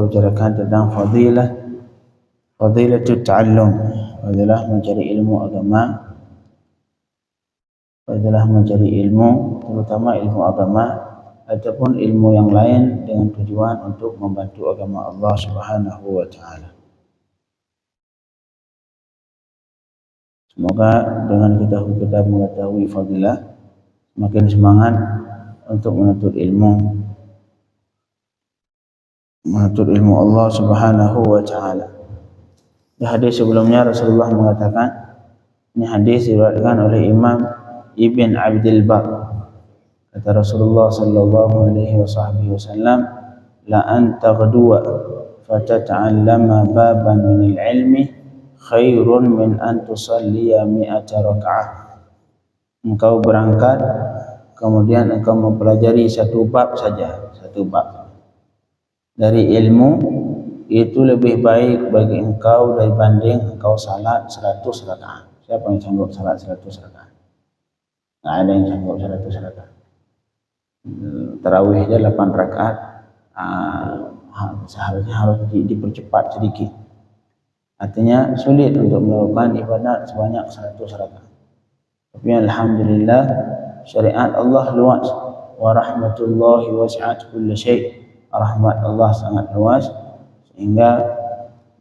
bicarakan tentang fadilatul ta'allum, adalah mencari ilmu agama, adalah mencari ilmu, terutama ilmu agama ataupun ilmu yang lain dengan tujuan untuk membantu agama Allah Subhanahu wa taala. Semoga dengan kita mengetahui fadilah, semakin semangat untuk menuntut ilmu Allah Subhanahu wa taala. Di hadis sebelumnya Rasulullah mengatakan, ini hadis diriwayatkan oleh Imam Ibn Abdul Bar. Kata Rasulullah sallallahu alaihi wasallam, la an taghduwa fatata'allama baban min al-ilmi khairun min an tusalliya mi'ata raka'ah. Engkau berangkat kemudian engkau mempelajari satu bab saja, satu bab dari ilmu, itu lebih baik bagi engkau dibanding engkau salat 100 rakaat. Siapa yang sanggup salat 100 rakaat? Tidak ada yang sanggup 100 rakaat. Tarawih aja 8 rakaat, seharusnya harus dipercepat sedikit. Artinya sulit untuk melakukan ibadat sebanyak 100 rakaat. Tapi alhamdulillah syariat Allah luas. Wa rahmatullahi wasi'at kulli syai'. Rahmat Allah sangat luas, sehingga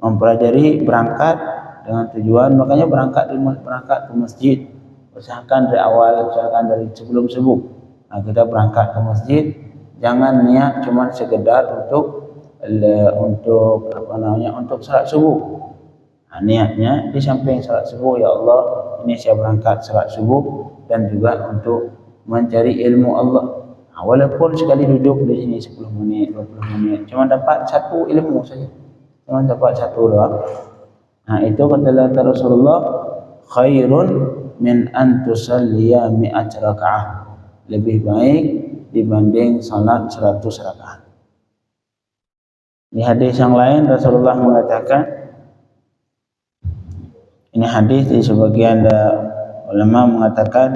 mempelajari berangkat dengan tujuan, makanya berangkat ke masjid, usahakan dari awal, usahakan dari sebelum subuh. Nah, kita berangkat ke masjid, jangan niat cuma sekedar untuk salat subuh. Nah, niatnya di samping salat subuh, ya Allah, ini saya berangkat salat subuh dan juga untuk mencari ilmu Allah. Nah, walaupun sekali duduk di sini 10 menit, 20 menit, cuma dapat satu ilmu saja, cuma dapat satu doang. Nah, itu kata Rasulullah, khairun min an tusalliya mi'at raka'ah, lebih baik dibanding salat 100 rakaat. Di hadis yang lain Rasulullah mengatakan, ini hadis di sebagian ulama mengatakan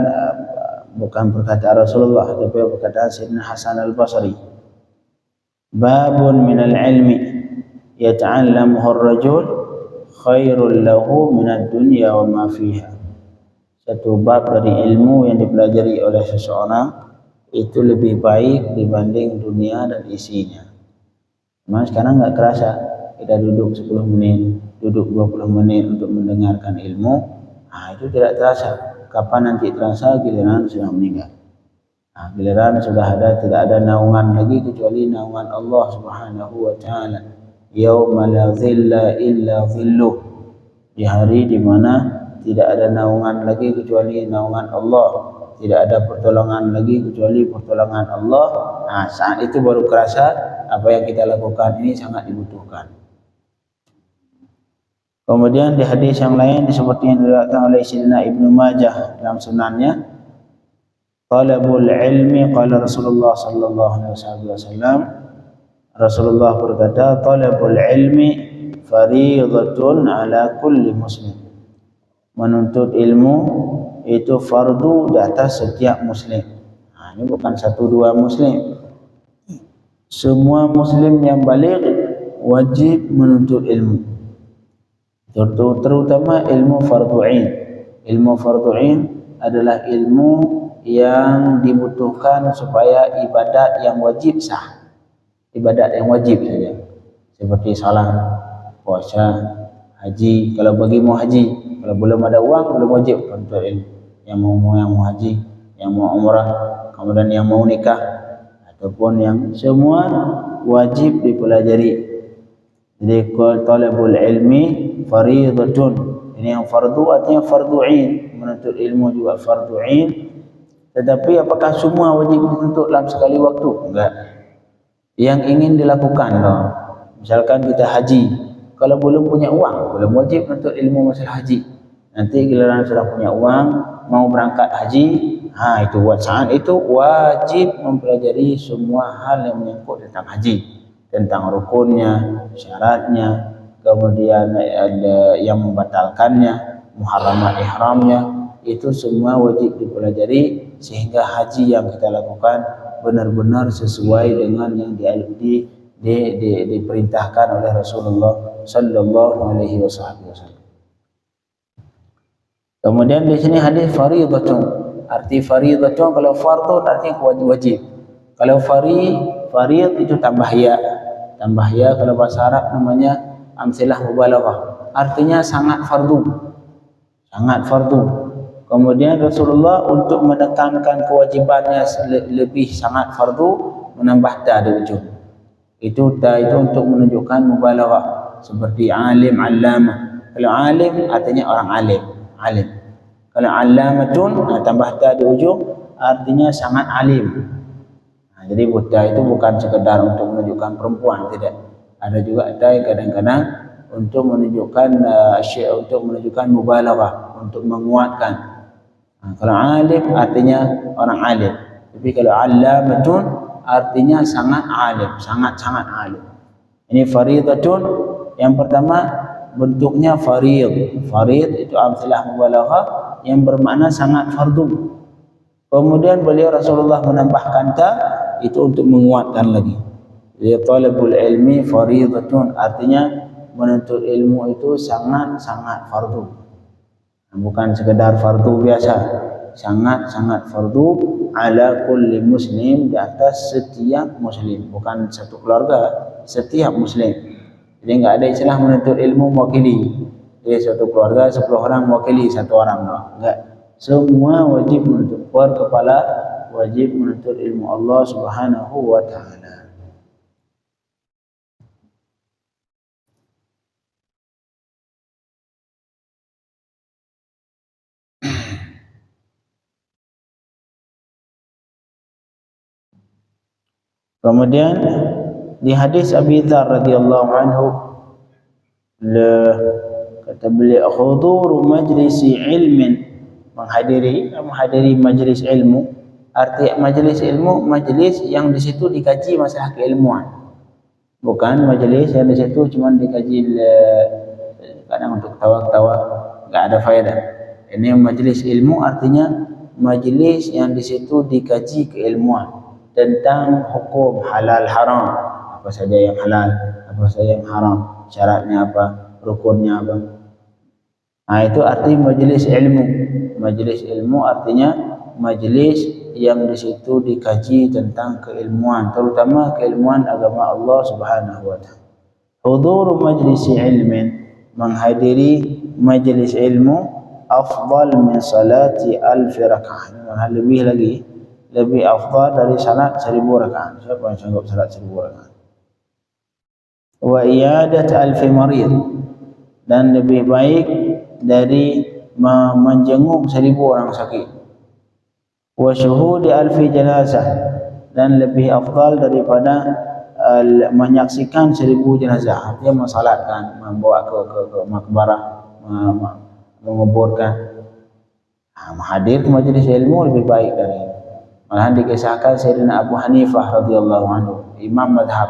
bukan perkataan Rasulullah, tapi perkataan Sayyidina Hasan al-Basri. Babun minal ilmi yata'allamuhu ar-rajul khairul lahu minad dunya wa ma fiha. Satu bab dari ilmu yang dipelajari oleh seseorang itu lebih baik dibanding dunia dan isinya. Memang sekarang enggak kerasa kita duduk 10 menit, duduk 20 menit untuk mendengarkan ilmu. Nah, itu tidak terasa. Kapan nanti terasa? Giliran sudah meninggal. Nah, giliran sudah tidak ada naungan lagi kecuali naungan Allah Subhanahu wa taala. Yauma la dhilla illa dhilluh. Di hari di mana tidak ada naungan lagi kecuali naungan Allah, tidak ada pertolongan lagi kecuali pertolongan Allah. Nah, saat itu baru kerasa apa yang kita lakukan ini sangat dibutuhkan. Kemudian di hadis yang lain seperti yang diriwayatkan oleh Sayyidina Ibnu Majah dalam sunannya, talabul ilmi, qala Rasulullah sallallahu alaihi wasallam, Rasulullah berkata, talabul ilmi fariidatun ala kulli muslim. Menuntut ilmu itu fardu di atas setiap muslim. Nah, ini bukan 1-2 muslim. Semua muslim yang baligh wajib menuntut ilmu. Terutama ilmu fardhu'in. Ilmu fardhu'in adalah ilmu yang dibutuhkan supaya ibadat yang wajib sah. Ibadat yang wajib saja. Seperti salat, puasa, haji. Kalau bagi mau haji, kalau belum ada uang belum wajib untuk ilmu. Yang mau haji, yang mau umrah, kemudian yang mau nikah, ataupun yang semua wajib dipelajari. Jadi talabul ilmi fariidatun. Ini yang fardu artinya fardhu'in. Menuntut ilmu juga fardhu'in. Tetapi apakah semua wajib dituntut dalam sekali waktu? Enggak. Yang ingin dilakukan loh. Misalkan kita haji, kalau belum punya uang, belum wajib menuntut ilmu masalah haji. Nanti giliran sudah punya uang, mau berangkat haji, itu saat itu wajib mempelajari semua hal yang menyangkut tentang haji. Tentang rukunnya, syaratnya, kemudian ada yang membatalkannya, muharramat ihramnya, itu semua wajib dipelajari sehingga haji yang kita lakukan benar-benar sesuai dengan yang diperintahkan oleh Rasulullah sallallahu alaihi wasallam. Kemudian di sini hadis fardhatun. Arti fardhatun kalau fardhu artinya wajib. Kalau farid itu tambah ya. Tambah ya kalau bahasa Arab namanya amsilah mubalaghah. Artinya sangat fardu. Sangat fardu. Kemudian Rasulullah untuk menekankan kewajibannya lebih sangat fardu menambah ta di ujung. Itu ta itu untuk menunjukkan mubalaghah seperti alim, allamah. Kalau alim artinya orang alim. Kalau allamatun tambah ta di ujung artinya sangat alim. Jadi buta itu bukan sekedar untuk menunjukkan perempuan, tidak. Ada juga ta kadang-kadang untuk menunjukkan untuk menunjukkan mubalaghah, untuk menguatkan. Kalau alim artinya orang alim. Tapi kalau allamatun artinya sangat alim, sangat alim. Ini fardhatun. Yang pertama bentuknya farid. Farid itu amsalah mubalaghah yang bermakna sangat fardu. Kemudian beliau Rasulullah menambahkan ta itu untuk menguatkan lagi. Jadi talabul ilmi fardhatun artinya menuntut ilmu itu sangat fardu. Bukan sekedar fardu biasa, sangat fardu ala kulli muslim, di atas setiap muslim, bukan satu keluarga, setiap muslim. Jadi enggak ada istilah menuntut ilmu mewakili. Jadi satu keluarga 10 orang mewakili satu orang, enggak. Semua wajib menuntut, per kepala wajib menuntut ilmu Allah Subhanahu wa taala. Kemudian di hadis Abi Dzar radhiyallahu anhu kata beliau hudur majlisi ilmin, menghadiri majlis ilmu. Arti majlis ilmu, majlis yang di situ dikaji masalah keilmuan, bukan majlis yang di situ cuma dikaji kadang untuk ketawa-ketawa, enggak ada faedah. Ini majlis ilmu artinya majlis yang di situ dikaji keilmuan tentang hukum halal haram, apa saja yang halal, apa saja yang haram, syaratnya apa, rukunnya apa. Nah, itu arti majlis ilmu. Majlis ilmu artinya majlis yang di situ dikaji tentang keilmuan, terutama keilmuan agama Allah Subhanahu wa taala. Hudur majlis ilmin, menghadiri majlis ilmu, afdal min salati alf rakaah. Lebih afdal dari salat 1000 rakaat. Siapa yang sanggup salat 1000 rakaat? Wa iyadat alf marid, dan lebih baik dari menjenguk 1000 orang sakit. Wa syuhudi alfi jenazah, dan lebih afdal daripada menyaksikan 1000 jenazah. Artinya mensalatkan, membawa ke makbarah, menguburkan. Hadir ke majlis ilmu lebih baik dari ini. Malahan dikisahkan Sayyidina Abu Hanifah radhiyallahu anhu, imam madhab.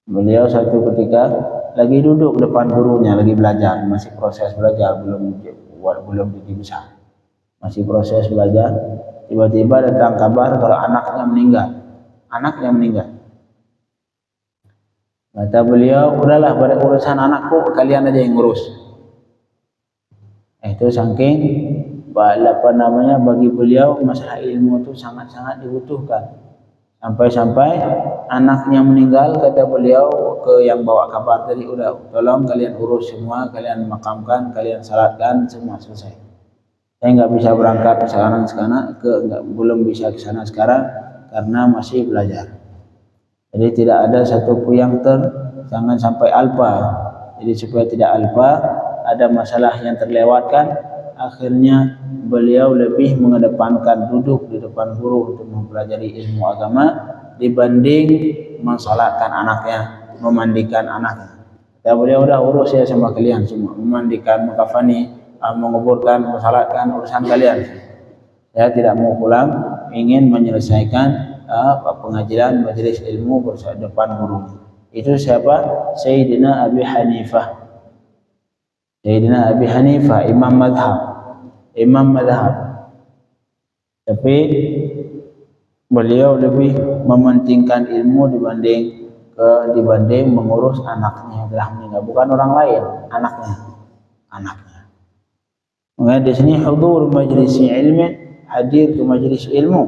Beliau satu ketika lagi duduk depan gurunya, lagi belajar, masih proses belajar, belum jadi besar, masih proses belajar. Tiba-tiba datang kabar kalau anaknya meninggal. Kata beliau, udahlah, pada urusan anakku kalian aja yang ngurus. Itu saking bagi beliau masalah ilmu itu sangat dibutuhkan. Sampai-sampai anaknya meninggal, kata beliau ke yang bawa kabar tadi, udah tolong kalian urus semua, kalian makamkan, kalian salatkan, semua selesai. Saya nggak bisa berangkat sekarang, belum bisa ke sana sekarang karena masih belajar. Jadi tidak ada satu pun yang jangan sampai alpa. Jadi supaya tidak alpa, ada masalah yang terlewatkan, akhirnya beliau lebih mengedepankan duduk di depan guru untuk mempelajari ilmu agama dibanding mensalatkan anaknya, memandikan anaknya. Dan beliau udah urus ya sama kalian semua, memandikan, mengkafani, menguburkan, mensalatkan, urusan kalian. Saya tidak mau pulang, ingin menyelesaikan pengajian majelis ilmu bersama depan guru. Itu siapa? Sayyidina Abi Hanifah. Sayyidina Abi Hanifah, imam madhab. Tapi beliau lebih mementingkan ilmu dibanding dibanding mengurus anaknya yang telah meninggal, bukan orang lain, anaknya. Makanya di sini hudur majlis ilmin, hadir ke majlis ilmu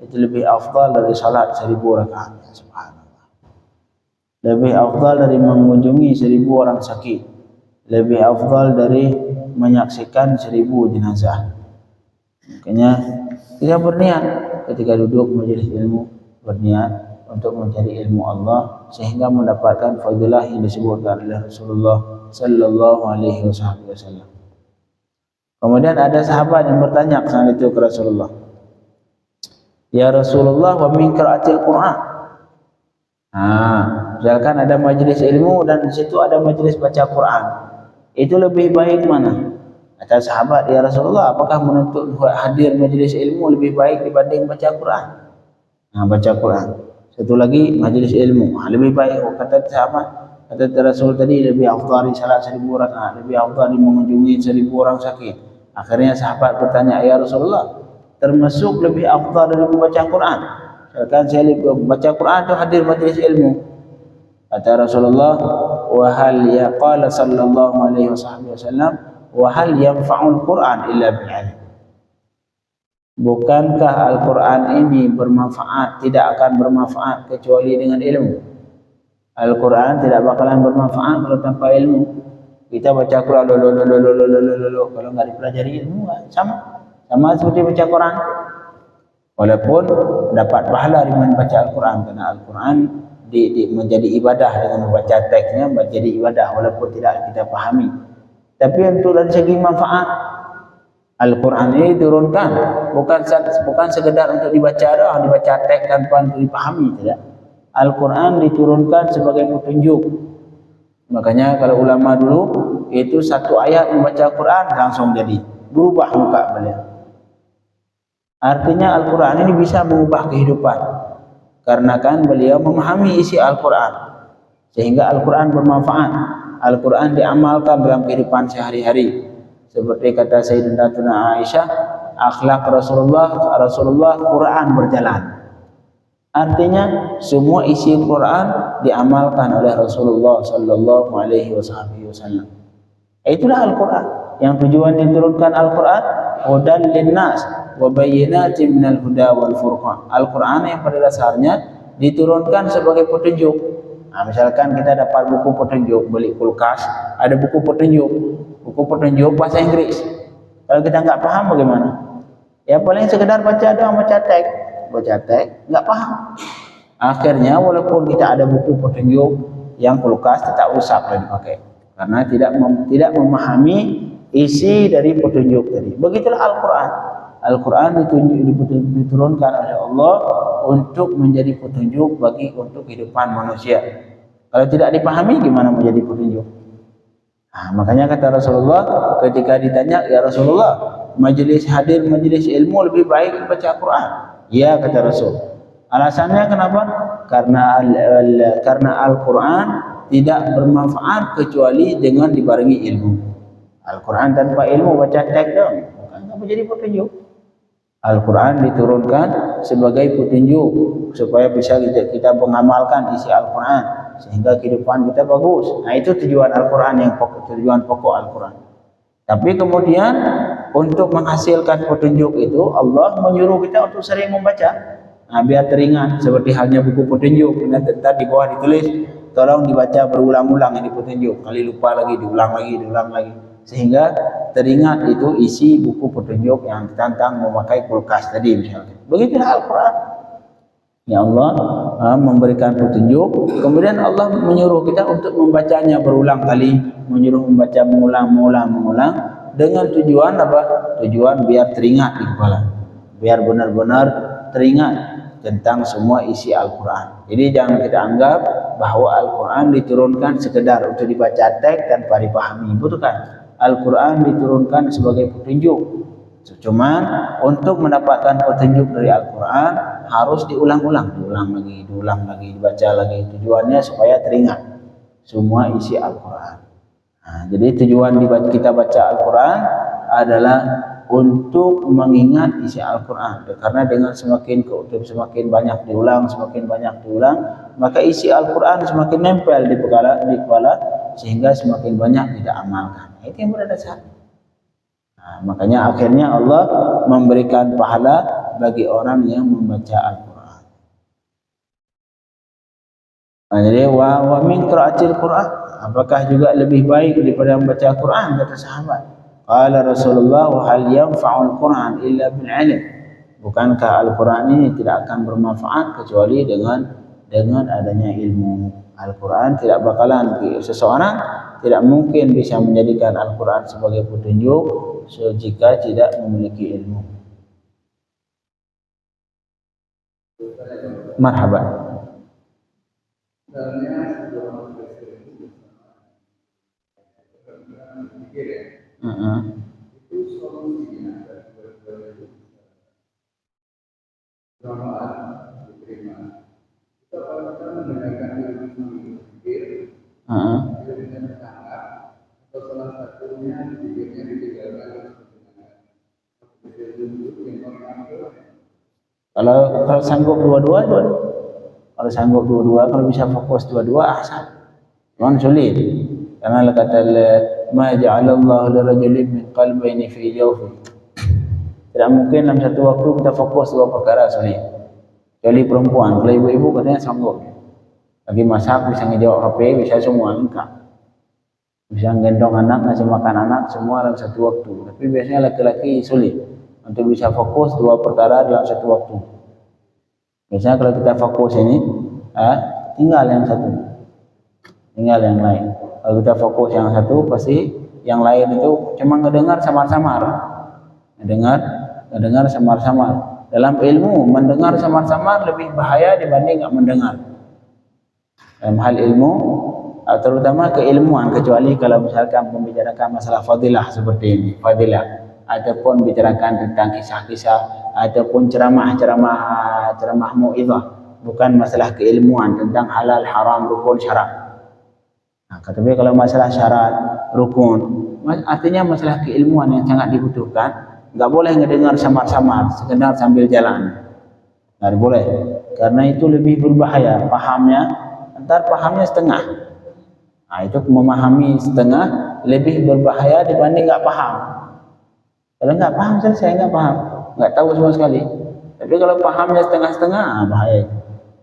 itu lebih afdal dari salat 1000 rakaat. Subhanallah. Lebih afdal dari mengunjungi 1000 orang sakit. Lebih afdal dari menyaksikan 1000 jenazah. Makanya kita berniat ketika duduk majlis ilmu, berniat untuk mencari ilmu Allah sehingga mendapatkan fadilah yang disebutkan oleh Rasulullah sallallahu alaihi wasallam. Kemudian ada sahabat yang bertanya saat itu ke Rasulullah, "Ya Rasulullah, wa min qiraatil Quran?" Misalkan ada majlis ilmu dan di situ ada majlis baca Quran, itu lebih baik mana? Kata sahabat, "Ya Rasulullah, apakah menuntut hadir majlis ilmu lebih baik dibanding baca Quran?" Baca Quran. Satu lagi majlis ilmu, lebih baik. Kata sahabat, kata Rasul tadi, lebih afdal di salat 1000 rakaat, lebih afdal di mengunjungi 1000 orang sakit. Akhirnya sahabat bertanya, "Ya Rasulullah, termasuk lebih afdal dari membaca Quran? Misalkan saya baca Quran itu hadir majlis ilmu." Kata Rasulullah, "Wa hal ya qala sallallahu alaihi wasallam, wa hal yanfa'ul Quran illa bil ilm." Bukankah Al-Quran ini bermanfaat, tidak akan bermanfaat kecuali dengan ilmu? Al-Quran tidak bakalan bermanfaat kalau tanpa ilmu. Kita baca Quran kalau nggak dipelajari ilmu, sama seperti baca Quran. Walaupun dapat pahala dengan baca Al-Quran, karena Al-Quran menjadi ibadah dengan membaca teksnya, menjadi ibadah walaupun tidak kita pahami. Tapi untuk dari segi manfaat, Al-Quran ini diturunkan bukan sekedar untuk dibaca doang, dibaca teks tanpa untuk dipahami, tidak. Al-Quran diturunkan sebagai petunjuk. Makanya kalau ulama dulu itu satu ayat membaca Quran langsung jadi berubah muka beliau. Artinya Al-Quran ini bisa mengubah kehidupan karena kan beliau memahami isi Al-Quran sehingga Al-Quran bermanfaat. Al-Quran diamalkan dalam kehidupan sehari-hari. Seperti kata Sayyidatuna Aisyah, akhlak Rasulullah Quran berjalan. Artinya semua isi Quran diamalkan oleh Rasulullah sallallahu alaihi wasallam. Itulah Al-Quran. Yang tujuan diturunkan Al-Quran, hudan linnas wa bayyinatin minal huda wal furqan. Al-Quran yang pada dasarnya diturunkan sebagai petunjuk. Misalkan kita dapat buku petunjuk, beli kulkas, ada buku petunjuk bahasa Inggris. Kalau kita nggak paham bagaimana? Ya paling sekedar baca doang, baca teks nggak paham. Akhirnya walaupun kita ada buku petunjuk yang kulkas tetap rusak dipakai karena tidak memahami isi dari petunjuk tadi. Begitulah Al-Quran. Al-Quran diturunkan oleh Allah untuk menjadi petunjuk untuk kehidupan manusia. Kalau tidak dipahami gimana menjadi petunjuk? Makanya kata Rasulullah ketika ditanya, "Ya Rasulullah, majlis ilmu lebih baik baca Quran?" Ya kata Rasul. Alasannya kenapa? Karena Al-Quran tidak bermanfaat kecuali dengan dibarengi ilmu. Al-Quran tanpa ilmu baca teks dong, bukan menjadi petunjuk. Al-Quran diturunkan sebagai petunjuk supaya bisa kita mengamalkan isi Al-Quran sehingga kehidupan kita bagus. Itu tujuan Al-Quran, tujuan pokok Al-Quran. Tapi kemudian untuk menghasilkan petunjuk itu Allah menyuruh kita untuk sering membaca. Biar teringat, seperti halnya buku petunjuk. Di bawah ditulis, tolong dibaca berulang-ulang ini petunjuk. Kali lupa lagi, diulang lagi. Sehingga teringat itu isi buku petunjuk yang tentang memakai kulkas tadi misalnya. Begitulah Al-Quran. Ya Allah memberikan petunjuk, kemudian Allah menyuruh kita untuk membacanya berulang kali, menyuruh membaca mengulang dengan tujuan apa? Tujuan biar teringat di kepala, biar benar-benar teringat tentang semua isi Al-Quran. Jadi jangan kita anggap bahwa Al-Quran diturunkan sekedar untuk dibaca teks tanpa dipahami, bukan. Al-Quran diturunkan sebagai petunjuk. Cuman untuk mendapatkan petunjuk dari Al-Quran harus diulang lagi, dibaca lagi. Tujuannya supaya teringat semua isi Al-Quran. Jadi tujuan kita baca Al-Quran adalah untuk mengingat isi Al-Quran. Karena dengan semakin banyak diulang, maka isi Al-Quran semakin nempel di kepala, sehingga semakin banyak kita amalkan. Itu yang berdasar. Makanya akhirnya Allah memberikan pahala bagi orang yang membaca Al-Quran. Jadi wa min qiraatil Quran, apakah juga lebih baik daripada membaca Al-Quran, kata sahabat. Qala Rasulullah, hal yanfa'ul Quran illa bil ilm. Bukankah Al-Quran ini tidak akan bermanfaat kecuali dengan adanya ilmu. Al-Quran tidak bakalan, seseorang tidak mungkin bisa menjadikan Al-Quran sebagai petunjuk jika tidak memiliki ilmu. Marhaban. Kalau sanggup dua-dua, kalau bisa fokus dua-dua, asal. Cuman sulit. Karena kata ma ja'alallahu lirajulin min qalbayni fi jawfi. Tidak mungkin dalam satu waktu kita fokus dua perkara, sulit. Kecuali perempuan, kalau ibu-ibu katanya sanggup. Lagi masak, bisa ngejawab HP, bisa semua lengkap. Bisa gendong anak, ngasih makan anak, semua dalam satu waktu. Tapi biasanya laki-laki sulit untuk bisa fokus dua perkara dalam satu waktu. Biasanya kalau kita fokus ini, tinggal yang satu, tinggal yang lain. Kalau kita fokus yang satu, pasti yang lain itu cuma ngedengar samar-samar, ngedengar samar-samar. Dalam ilmu, mendengar samar-samar lebih bahaya dibanding nggak mendengar. Dalam hal ilmu, terutama keilmuan, kecuali kalau misalkan membicarakan masalah fadilah seperti ini, fadilah, ataupun bicarakan tentang kisah-kisah, ataupun ceramah mau'izah, bukan masalah keilmuan tentang halal, haram, rukun, syarat. Tapi kalau masalah syarat, rukun, artinya masalah keilmuan yang sangat dibutuhkan, nggak boleh ngedengar samar-samar, sekedar sambil jalan, nggak boleh, karena itu lebih berbahaya. Pahamnya setengah. Itu memahami setengah lebih berbahaya dibanding nggak paham. Kalau nggak paham selesai, nggak paham, nggak tahu sama sekali. Tapi kalau pahamnya setengah-setengah, bahaya.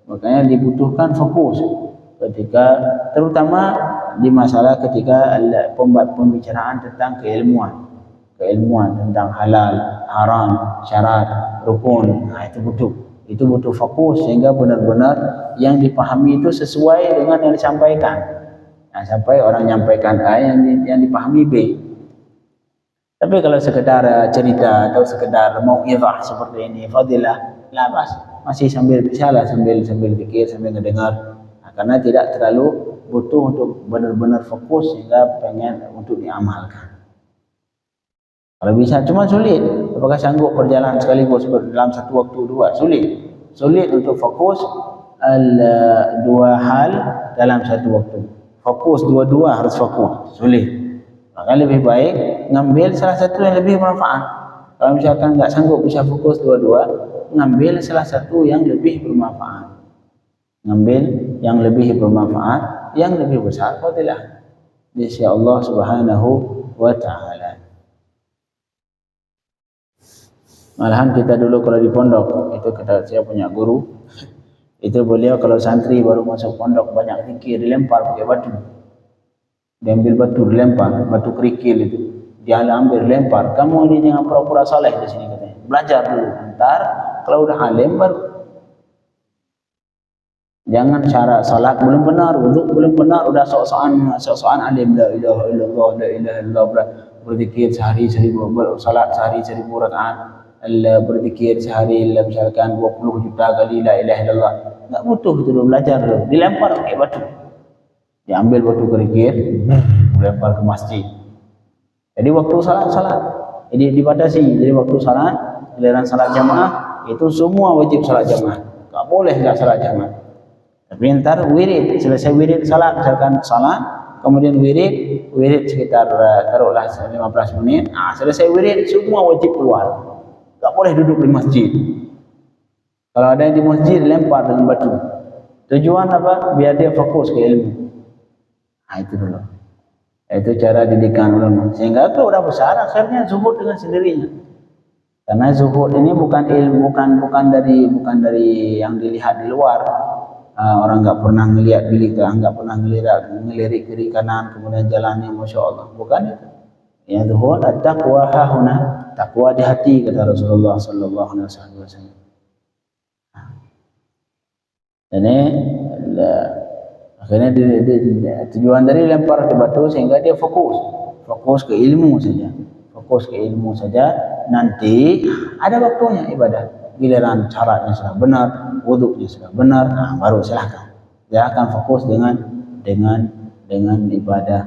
Makanya dibutuhkan fokus ketika, terutama di masalah ketika pembicaraan tentang keilmuan tentang halal, haram, syarat, rukun. Itu butuh fokus sehingga benar-benar yang dipahami itu sesuai dengan yang disampaikan. Sampai orang nyampaikan A, yang dipahami B. Tapi kalau sekedar cerita atau sekedar mau'izah seperti ini, fadilah, masih sambil pikir, sambil mendengar. Karena tidak terlalu butuh untuk benar-benar fokus sehingga pengen untuk diamalkan. Kalau bisa, cuma sulit. Apakah sanggup berjalan sekaligus dalam satu waktu dua? Sulit untuk fokus dua hal dalam satu waktu. Fokus dua-dua, harus fokus, sulit. Maka lebih baik ngambil salah satu yang lebih bermanfaat. Kalau misalkan nggak sanggup bisa fokus dua-dua, ngambil salah satu yang lebih bermanfaat. Ngambil yang lebih bermanfaat, yang lebih besar fadilah di sisi Allah Subhanahu wa taala. Malahan kita dulu kalau di pondok, itu saya punya guru, itu beliau kalau santri baru masuk pondok banyak zikir, dilempar pakai batu. Diambil batu, dilempar, batu kerikil itu. Dia ambil, lempar. Kamu ini jangan pura-pura saleh di sini katanya. Belajar dulu. Ntar kalau udah alim baru. Jangan cara salat belum benar, wudhu belum benar, udah sok-sokan alim. La ilaha illallah, la ilaha illallah. Berzikir sehari 1000, salat sehari 1000 rakaat. Berzikir sehari misalkan 20 juta kali la ilaha illallah. Enggak butuh itu dulu, belajar dulu. Dilempar pakai batu. Diambil batu kerikil, dilempar ke masjid. Jadi waktu salat ini dibatasi. Jadi waktu salat, giliran salat jamaah itu semua wajib salat jamaah. Enggak boleh enggak salat jamaah. Tapi ntar wirid, selesai wirid salat, misalkan salat kemudian wirid sekitar taruhlah 15 menit. Selesai wirid semua wajib keluar. Tak boleh duduk di masjid. Kalau ada yang di masjid lempar dengan batu. Tujuan apa? Biar dia fokus ke ilmu. Itu dulu. Itu cara didikan ulama. Sehingga kalau udah besar akhirnya zuhud dengan sendirinya. Karena zuhud ini bukan ilmu, bukan dari yang dilihat di luar. Orang enggak pernah ngelihat enggak pernah ngelirik kiri kanan kemudian jalannya masya Allah. Bukan itu. Yang zuhud at-taqwa hahuna, takwa di hati kata Rasulullah sallallahu alaihi wasallam. Jadi akhirnya tujuan dari lempar ke batu sehingga dia fokus ke ilmu saja. Nanti ada waktunya ibadah. Giliran syaratnya sudah benar, wuduknya sudah benar, baru silahkan. Dia akan fokus dengan ibadah,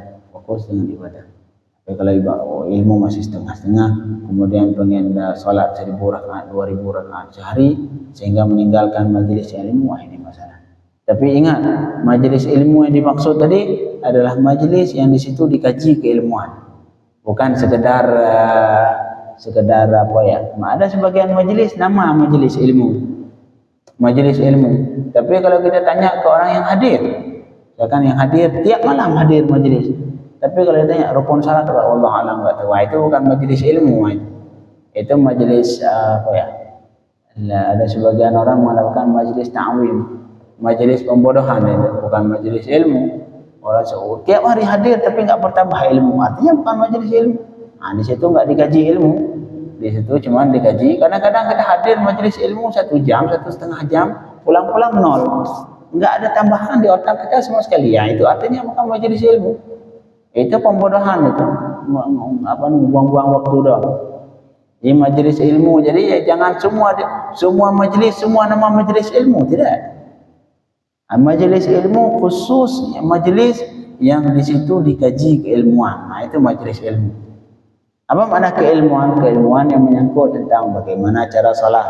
Tapi kalau ilmu masih setengah-setengah, kemudian pengen sholat 1000 rakaat, 2000 rakaat sehari, sehingga meninggalkan majelis ilmu, ini masalah. Tapi ingat, majelis ilmu yang dimaksud tadi adalah majelis yang di situ dikaji keilmuan, bukan sekedar apa ya. Ada sebagian majelis nama majelis ilmu. Tapi kalau kita tanya ke orang yang hadir, misalkan yang hadir tiap malam hadir majelis. Tapi kalau ditanya rukun salat, Allah alam enggak tahu. Itu bukan majelis ilmu. Itu majelis apa ya? Ada sebagian orang mengatakan majelis ta'wim, majelis pembodohan. Itu bukan majelis ilmu. Orang tiap hari hadir tapi enggak bertambah ilmu, artinya bukan majelis ilmu. Di situ enggak dikaji ilmu. Di situ cuma dikaji. Kadang-kadang kita hadir majelis ilmu 1 jam, 1,5 jam, pulang-pulang nol. Enggak ada tambahan di otak kita sama sekali. Itu artinya bukan majelis ilmu. Itu pembodohan itu. Buang-buang waktu doang. Ini majelis ilmu. Jadi jangan semua majelis, semua nama majelis ilmu, tidak. Majelis ilmu khusus majelis yang di situ dikaji keilmuan. Itu majelis ilmu. Apa makna keilmuan? Keilmuan yang menyangkut tentang bagaimana cara salat,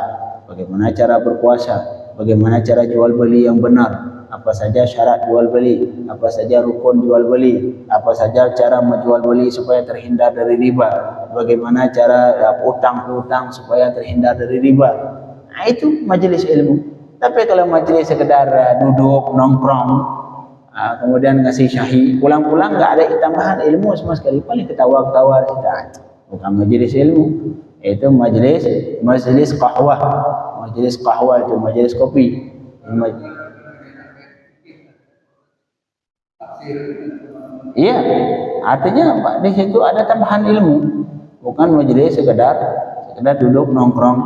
bagaimana cara berpuasa, bagaimana cara jual beli yang benar, apa saja syarat jual beli, apa saja rukun jual beli, apa saja cara menjual beli supaya terhindar dari riba, bagaimana cara utang supaya terhindar dari riba. Itu majelis ilmu. Tapi kalau majelis sekedar duduk nongkrong, kemudian ngasih syahi, pulang-pulang nggak ada tambahan ilmu sama sekali, paling ketawa-ketawa saja. Bukan majelis ilmu. Itu majelis qahwah. Majelis qahwah itu majelis kopi. Iya, artinya di situ ada tambahan ilmu, bukan majelis sekedar duduk nongkrong.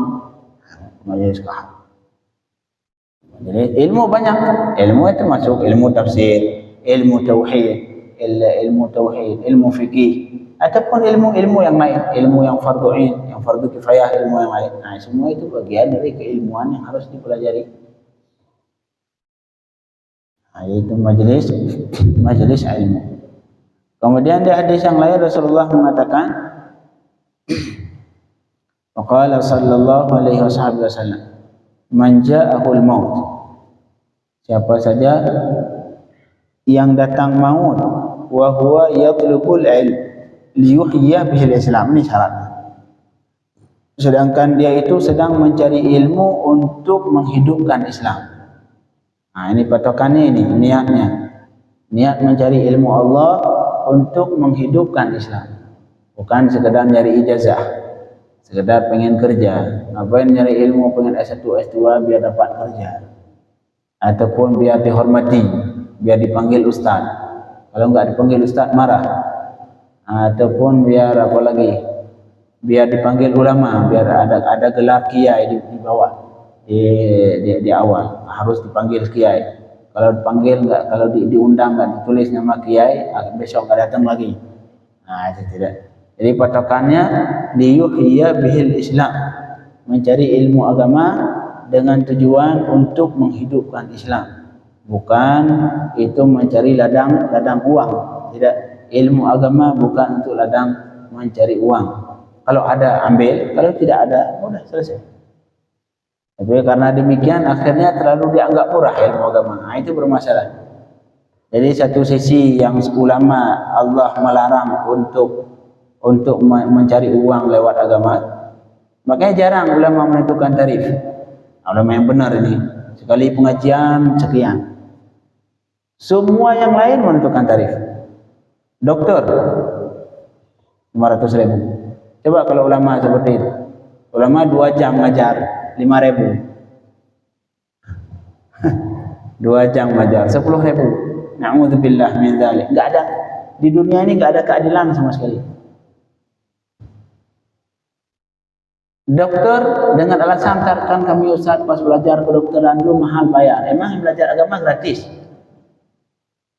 Majelis qahwah. Majelis ilmu banyak. Ilmu itu masuk ilmu tafsir, ilmu tauhid, ilmu fikih, ataupun ilmu yang lain, ilmu yang fardu ain, yang fardu kifayah, ilmu yang lain. Semua itu bagian dari keilmuan yang harus dipelajari. Itu majelis ilmu. Kemudian di hadis yang lain Rasulullah mengatakan, qala sallallahu alaihi wasallam, man ja'ahul maut, siapa saja yang datang maut, wa huwa yatlubul ilm liyuhyiya bihil Islam, ini syaratnya. Sedangkan dia itu sedang mencari ilmu untuk menghidupkan Islam. Ini patokannya, ini niatnya. Niat mencari ilmu Allah untuk menghidupkan Islam. Bukan sekedar nyari ijazah, sekedar pengen kerja. Ngapain nyari ilmu pengen S1, S2 biar dapat kerja, ataupun biar dihormati, biar dipanggil ustaz. Kalau enggak dipanggil ustaz marah. Ataupun biar apa lagi, biar dipanggil ulama, biar ada gelar kiai di bawah, di awal harus dipanggil kiai. Kalau dipanggil enggak, kalau diundang enggak ditulis nama kiai, besok enggak datang lagi. Itu tidak. Jadi patokannya liyuhyiya bihil Islam, mencari ilmu agama dengan tujuan untuk menghidupkan Islam, bukan itu mencari ladang uang. Tidak, ilmu agama bukan untuk ladang mencari uang. Kalau ada ambil, kalau tidak ada udah selesai. Tapi karena demikian akhirnya terlalu dianggap murah ilmu agama. Itu bermasalah. Jadi satu sisi yang ulama Allah melarang untuk mencari uang lewat agama, makanya jarang ulama menentukan tarif. Ulama yang benar ini, sekali pengajian sekian. Semua yang lain menentukan tarif. Dokter 500.000. Coba kalau ulama seperti itu. Ulama 2 jam ngajar 5.000. 2 jam ngajar 10.000. Na'udzubillah min dzalik. Enggak ada di dunia ini, enggak ada keadilan sama sekali. Dokter dengan alasan kan kami ustaz pas belajar kedokteran dulu mahal bayar. Emang yang belajar agama gratis?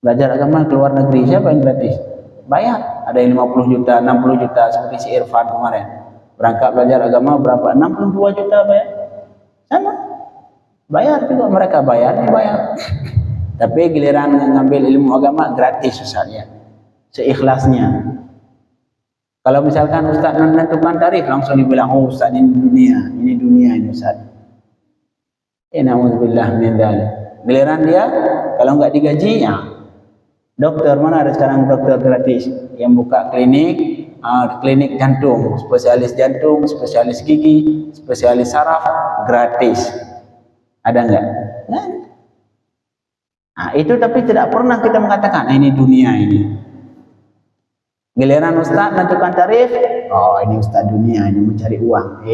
Belajar agama ke luar negeri siapa yang gratis? Bayar. Ada yang 50 juta, 60 juta seperti si Irfan kemarin. Berangkat belajar agama berapa? 62 juta bayar. Sama. Bayar juga mereka bayar, ini bayar. Tapi giliran ngambil ilmu agama gratis ustaznya, seikhlasnya. Kalau misalkan ustaz menentukan tarif, langsung dibilang, oh ustaz ini dunia ini ustaz. Na'udzubillah min dzalik. Giliran dia kalau enggak digaji, ya. Dokter mana ada sekarang dokter gratis yang buka klinik jantung, spesialis gigi, spesialis saraf gratis. Ada enggak? Nah. Nah, itu tapi tidak pernah kita mengatakan ini dunia ini. Giliran ustaz menentukan tarif, oh ini ustaz dunia ini mencari uang.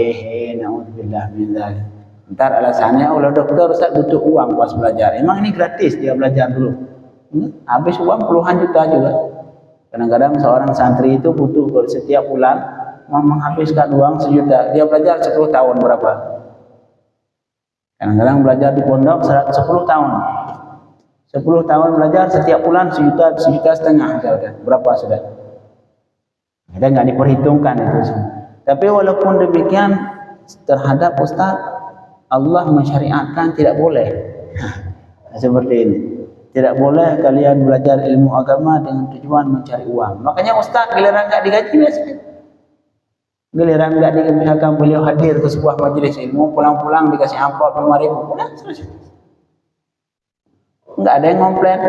Na'udzubillah min dzalik. Entar alasannya oleh dokter ustaz butuh uang pas belajar. Emang ini gratis dia belajar dulu. Habis uang puluhan juta juga. Kadang-kadang seorang santri itu butuh setiap bulan menghabiskan uang 1 juta. Dia belajar 10 tahun berapa? Kadang-kadang belajar di pondok 10 tahun. 10 tahun belajar setiap bulan 1 juta, 1,5 juta sudah. Berapa sudah? Kita nggak diperhitungkan itu semua. Tapi walaupun demikian terhadap ustaz Allah mensyariatkan tidak boleh. Seperti ini. Tidak boleh kalian belajar ilmu agama dengan tujuan mencari uang. Makanya ustaz giliran nggak digaji biasa. Giliran nggak misalkan beliau hadir ke sebuah majelis ilmu, pulang-pulang dikasih amplop 5.000, udah selesai. Enggak ada yang komplain.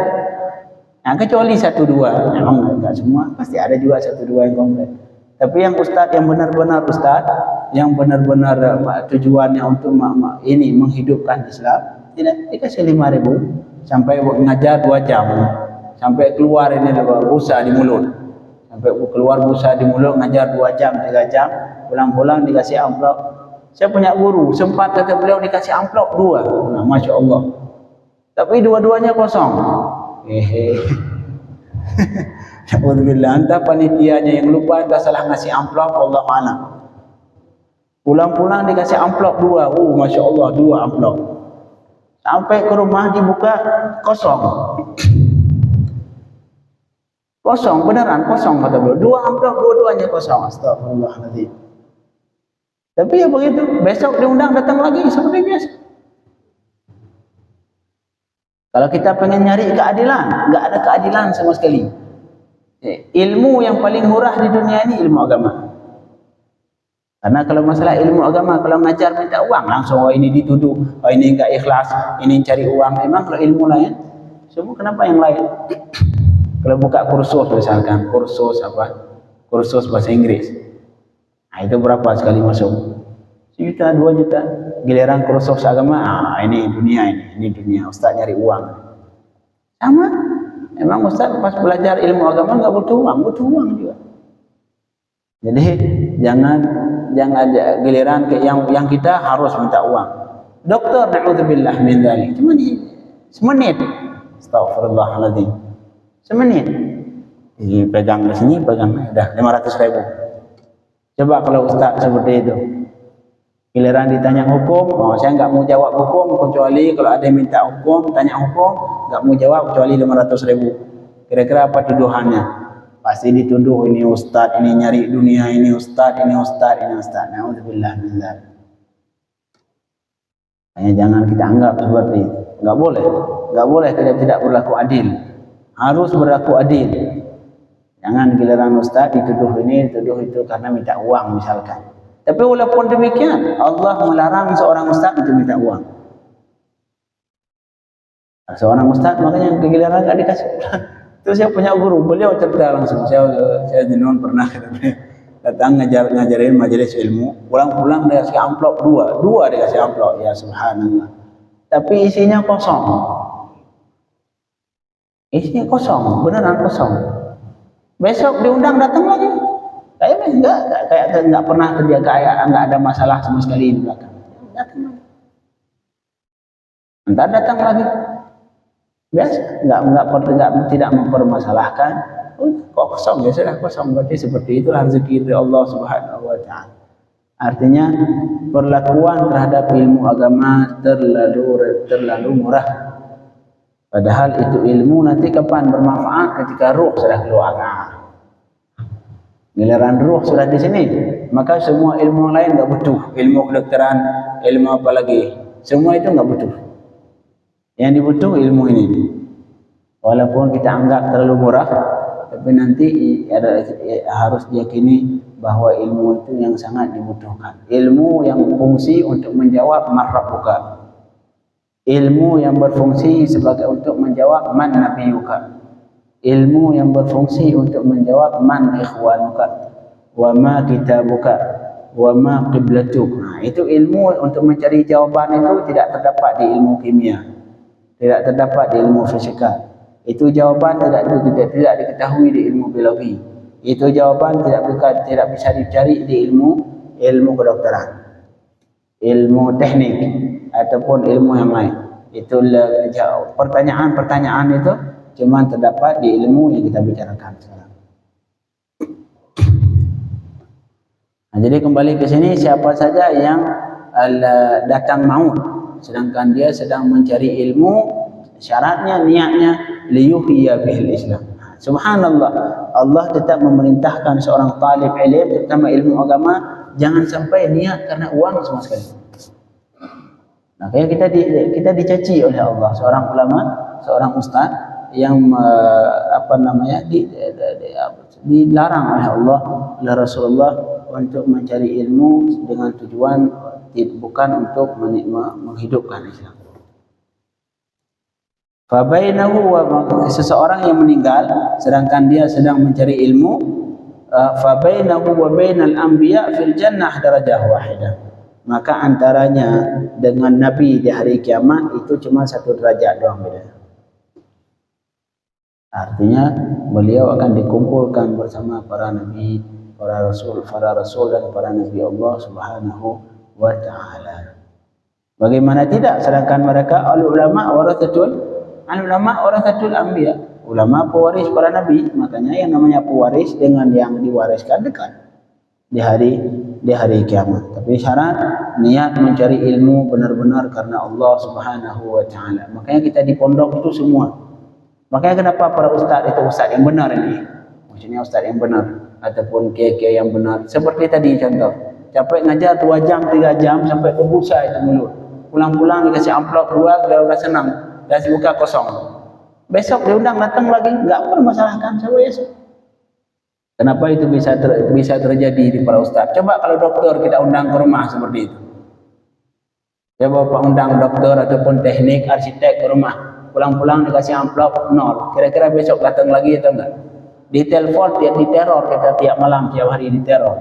Nah, kecuali 1-2, memang enggak semua, pasti ada juga 1-2 yang komplain. Tapi yang ustaz yang benar-benar ustaz, yang benar-benar tujuannya untuk ini menghidupkan Islam, tidak dikasih 5.000 sampai ngajar 2 jam, sampai keluar ini busa di mulut, sampai keluar busa di mulut ngajar 2 jam, 3 jam, pulang-pulang dikasih amplop. Saya punya guru, sempat kata beliau dikasih amplop 2, nah, masya Allah. Tapi dua-duanya kosong. Alhamdulillah, entah panitianya yang lupa, entah salah ngasih amplop, Allah mana. Pulang-pulang dikasih amplop 2, masya Allah 2 amplop. Sampai ke rumah dibuka kosong. Kosong, beneran kosong kata beliau. 2 amplop, dua-duanya kosong. Astagfirullahaladzim. Tapi ya begitu, besok diundang datang lagi seperti biasa. Kalau kita pengen nyari keadilan, nggak ada keadilan sama sekali. Ilmu yang paling murah di dunia ini ilmu agama. Karena kalau masalah ilmu agama, kalau ngajar minta uang langsung, oh ini dituduh, oh ini nggak ikhlas, ini cari uang. Memang kalau ilmu lain, semua kenapa yang lain? Kalau buka kursus misalkan, kursus bahasa Inggris, nah itu berapa sekali masuk? 1 juta, 2 juta. Giliran kursus agama, ini dunia, ustaz nyari uang. Sama, memang ustaz pas belajar ilmu agama nggak butuh uang juga. Jadi jangan giliran ke yang kita harus minta uang. Dokter, na'udzubillah min dzalik, cuma semenit. Astagfirullahaladzim. Semenit. Jadi pegang di sini, pegang udah 500.000. Coba kalau ustaz seperti itu. Giliran ditanya hukum, saya nggak mau jawab hukum kecuali kalau ada yang minta hukum, tanya hukum, nggak mau jawab kecuali 500.000. Kira-kira apa tuduhannya? Pasti dituduh ini ustaz, ini nyari dunia, ini ustaz. Na'udzubillah min dzalik. Hanya jangan kita anggap seperti itu. Nggak boleh kita tidak berlaku adil. Harus berlaku adil. Jangan giliran ustaz dituduh ini, dituduh itu karena minta uang misalkan. Tapi walaupun demikian, Allah melarang seorang ustaz untuk minta uang. Seorang ustaz makanya kegiliran nggak dikasih. Itu saya punya guru, beliau cerita langsung. Saya jenengan pernah datang ngajarin majelis ilmu, pulang-pulang dia kasih amplop dua dia kasih amplop, ya subhanallah. Tapi isinya kosong, beneran kosong. Besok diundang datang lagi, kayak nggak pernah terjaga, kayak nggak ada masalah sama sekali di belakang. Datang lagi, entar datang lagi. Biasa, tidak mempermasalahkan. Kok kosong, ya sudah kosong, berarti seperti itulah rezeki dari Allah Subhanahu wa taala. Artinya perlakuan terhadap ilmu agama terlalu murah. Padahal itu ilmu nanti kapan bermanfaat? Ketika ruh sudah keluar. Giliran ruh sudah di sini, maka semua ilmu lain enggak butuh. Ilmu kedokteran, ilmu apa lagi? Semua itu enggak butuh. Yang dibutuh ilmu ini. Walaupun kita anggap terlalu murah, tapi nanti harus diyakini bahwa ilmu itu yang sangat dibutuhkan. Ilmu yang berfungsi untuk menjawab man rabbuka. Ilmu yang berfungsi sebagai untuk menjawab man nabiyuka. Ilmu yang berfungsi untuk menjawab man ikhwanuka. Wa ma kitabuka. Wa ma qiblatuk. Nah, itu ilmu untuk mencari jawaban itu tidak terdapat di ilmu kimia. Tidak terdapat di ilmu fisika. Itu jawaban tidak diketahui di ilmu biologi. Itu jawaban tidak bisa dicari di ilmu kedokteran, ilmu teknik ataupun ilmu yang lain. Itu pertanyaan itu cuma terdapat di ilmu yang kita bicarakan sekarang. Nah, jadi kembali ke sini, siapa saja yang datang maut sedangkan dia sedang mencari ilmu, syaratnya niatnya liyuhiyya bihil Islam. Subhanallah, Allah tetap memerintahkan seorang talib ilmu, terutama ilmu agama, jangan sampai niat karena uang sama sekali. Makanya kita dicaci oleh Allah, seorang ulama, seorang ustaz yang dilarang oleh Allah, oleh Rasulullah untuk mencari ilmu dengan tujuan bukan untuk menghidupkan Islam. Fabainahu wa seseorang yang meninggal sedangkan dia sedang mencari ilmu, fabainahu wa bainal anbiya fil jannah darajah wahidah. Maka antaranya dengan nabi di hari kiamat itu cuma satu derajat doang beda. Artinya beliau akan dikumpulkan bersama para nabi, para rasul dan para nabi Allah Subhanahu wa taala. Bagaimana tidak, sedangkan mereka ulama warathatul anbiya, ulama pewaris para nabi. Makanya yang namanya pewaris dengan yang diwariskan dekat di hari kiamat. Tapi syarat niat mencari ilmu benar-benar karena Allah Subhanahu wa taala. Makanya kita di pondok itu semua. Makanya kenapa para ustaz itu ustaz yang benar ini? Maksudnya ustaz yang benar ataupun kiai-kiai yang benar. Seperti tadi contoh, sampai ngajar 2 jam 3 jam sampai terbusa itu mulut. Pulang-pulang dikasih amplop 2, dia udah senang. Kasih buka kosong. Besok diundang datang lagi, enggak permasalahkan sama Yesus. Kenapa itu bisa terjadi di para ustaz? Coba kalau dokter kita undang ke rumah seperti itu. Coba Pak undang dokter ataupun teknik, arsitek ke rumah. Pulang-pulang dikasih amplop 0. Kira-kira besok datang lagi atau enggak? Ditelepon, diteror kita tiap malam, tiap hari diteror.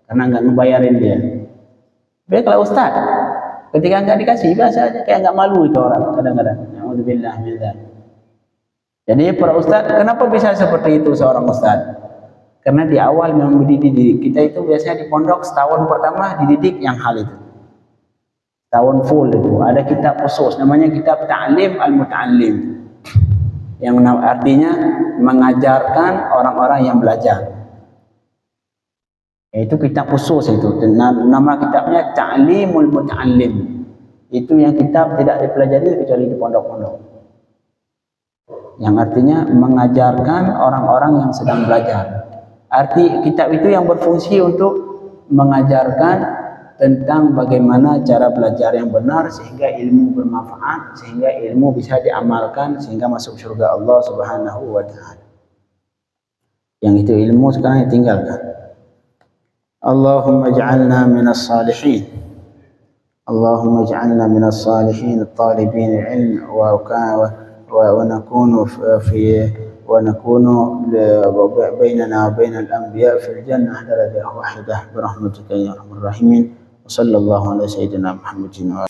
Karena enggak ngebayarin dia. Tapi kalau ustaz, ketika enggak dikasih biasa aja, kayak enggak malu itu orang kadang-kadang. Alhamdulillah. Jadi para ustaz, kenapa bisa seperti itu seorang ustaz? Karena di awal memang dididik. Kita itu biasanya di pondok setahun pertama dididik yang hal itu. Tahun full itu ada kitab khusus namanya kitab Ta'lim al-Muta'allim, yang artinya mengajarkan orang-orang yang belajar. Itu kitab khusus itu. Nama kitabnya Ta'limul Muta'allim. Itu yang kitab tidak dipelajari kecuali di pondok-pondok. Yang artinya mengajarkan orang-orang yang sedang belajar. Arti kitab itu yang berfungsi untuk mengajarkan tentang bagaimana cara belajar yang benar sehingga ilmu bermanfaat, sehingga ilmu bisa diamalkan sehingga masuk surga Allah Subhanahu wa taala. Yang itu ilmu sekarang ditinggalkan. Allahumma ij'alna minas salihin. اللهم اجعلنا من الصالحين الطالبين العلم ونكون بيننا وبين الأنبياء في الجنة درجة واحدة برحمتك يا أرحم الراحمين. وصلى الله على سيدنا محمد وعلى